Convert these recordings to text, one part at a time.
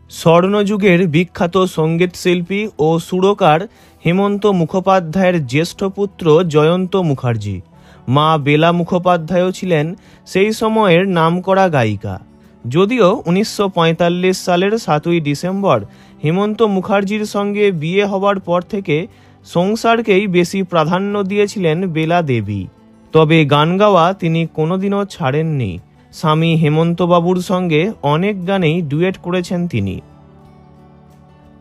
স্বর্ণযুগের বিখ্যাত সঙ্গীত শিল্পী ও সুরকার হেমন্ত মুখোপাধ্যায়ের জ্যেষ্ঠ পুত্র জয়ন্ত মুখার্জি। মা বেলা মুখোপাধ্যায়ও ছিলেন সেই সময়ের নামকরা গায়িকা। যদিও 1945 সালের 7ই ডিসেম্বর হেমন্ত মুখার্জির সঙ্গে বিয়ে হওয়ার পর থেকে সংসারকেই বেশি প্রাধান্য দিয়েছিলেন বেলা দেবী। তবে গান গাওয়া তিনি কোনোদিনও ছাড়েননি। স্বামী হেমন্তবাবুর সঙ্গে অনেক গানেই ডুয়েট করেছেন তিনি।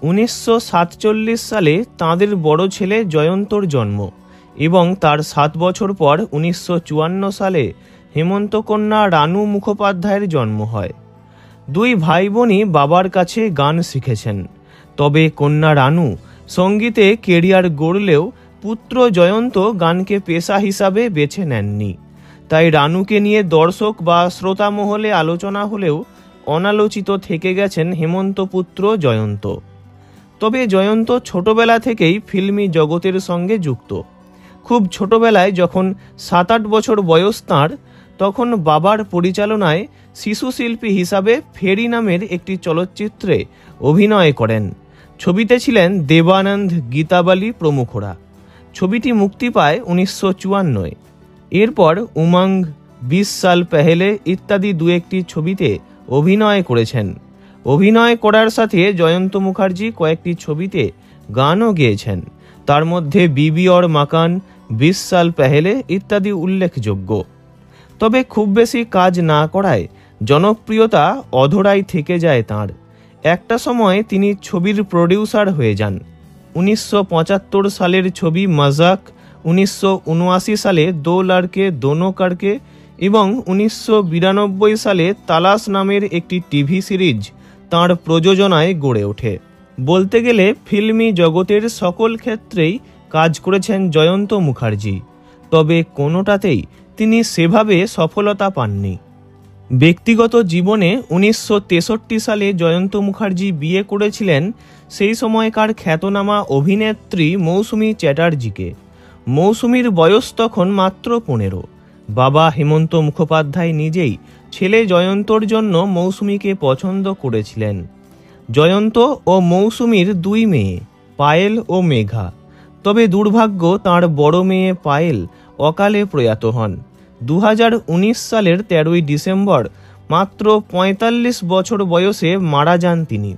1947 সালে তাঁদের বড় ছেলে জয়ন্তর জন্ম এবং তার 7 বছর পর 1954 সালে হেমন্ত কন্যা রানু মুখোপাধ্যায়ের জন্ম হয়। দুই ভাই বোনই বাবার কাছে গান শিখেছেন। তবে কন্যা রানু সঙ্গীতে কেরিয়ার গড়লেও পুত্র জয়ন্ত গানকে পেশা হিসাবে বেছে নেননি। তাই রানুকে নিয়ে দর্শক বা শ্রোতা মহলে আলোচনা হলেও অনালোচিত থেকে গেছেন হেমন্ত পুত্র জয়ন্ত। তবে জয়ন্ত ছোটবেলা থেকেই ফিল্মি জগতের সঙ্গে যুক্ত। খুব ছোটবেলায় যখন 7-8 বছর বয়স তাঁর, তখন বাবার পরিচালনায় শিশু শিল্পী হিসাবে ফেরি নামের একটি চলচ্চিত্রে অভিনয় করেন। ছবিতে ছিলেন দেবানন্দ, গীতাবালি প্রমুখরা। ছবিটি মুক্তি পায় 1954। এরপর উমঙ্গ, 20 সাল পেহেলে ইত্যাদি দু একটি ছবিতে অভিনয় করেছেন। অভিনয় করার সাথে জয়ন্ত মুখার্জি কয়েকটি ছবিতে গানও গেয়েছেন। তার মধ্যে বিবি और মাকান, 20 সাল পেহেলে ইত্যাদি উল্লেখযোগ্য। তবে খুব বেশি কাজ না করায় জনপ্রিয়তা অধরাই থেকে যায় তাঁর। একটা সময় তিনি ছবির প্রডিউসার হয়ে যান। 1975 সালের ছবি মজাক, 1979 সালে দো লড়কে দোনো করকে এবং 1992 সালে তালাশ নামের একটি টিভি সিরিজ তাঁর প্রযোজনায় গড়ে ওঠে। বলতে গেলে ফিল্মি জগতের সকল ক্ষেত্রেই কাজ করেছেন জয়ন্ত মুখার্জি। তবে কোনোটাতেই তিনি সেভাবে সফলতা পাননি। ব্যক্তিগত জীবনে 1963 সালে জয়ন্ত মুখার্জি বিয়ে করেছিলেন সেই সময়কার খ্যাতনামা অভিনেত্রী মৌসুমী চ্যাটার্জিকে। মৌসুমীর বয়স তখন মাত্র 15। বাবা হেমন্ত মুখোপাধ্যায় নিজেই ছেলে জয়ন্তর জন্য মৌসুমীকে পছন্দ করেছিলেন। জয়ন্ত ও মৌসুমীর 2 মেয়ে, পায়েল ও মেঘা। তবে দুর্ভাগ্য, তাঁর বড় মেয়ে পায়েল অকালে প্রয়াত হন। 2019 সালের 13ই ডিসেম্বর মাত্র 45 বছর বয়সে মারা যান তিনি।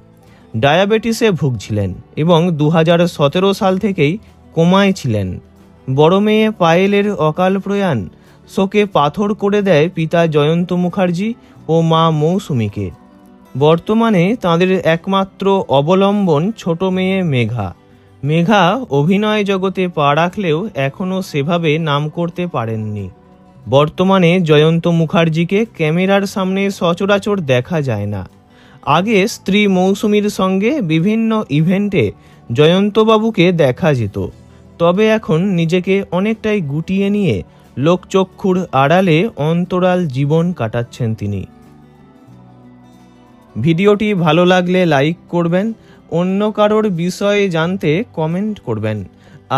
ডায়াবেটিসে ভুগছিলেন এবং 2017 সাল থেকেই কোমায় ছিলেন। বড় মেয়ে পায়েলের অকাল প্রয়াণ শোকে পাথর করে দেয় পিতা জয়ন্ত মুখার্জি ও মা মৌসুমীকে। বর্তমানে তাঁদের একমাত্র অবলম্বন ছোট মেয়ে মেঘা। মেঘা অভিনয় জগতে পা রাখলেও এখনও সেভাবে নাম করতে পারেননি। বর্তমানে জয়ন্ত মুখার্জিকে ক্যামেরার সামনে সচরাচর দেখা যায় না। আগে স্ত্রী মৌসুমীর সঙ্গে বিভিন্ন ইভেন্টে জয়ন্তবাবুকে দেখা যেত। তবে এখন নিজেকে অনেকটাই গুটিয়ে নিয়ে লোকচক্ষুর আড়ালে অন্তরাল জীবন কাটাচ্ছেন তিনি। ভিডিওটি ভালো লাগলে লাইক করবেন, অন্য কারোর বিষয়ে জানতে কমেন্ট করবেন,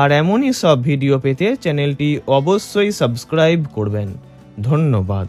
আর এমনই সব ভিডিও পেতে চ্যানেলটি অবশ্যই সাবস্ক্রাইব করবেন। ধন্যবাদ।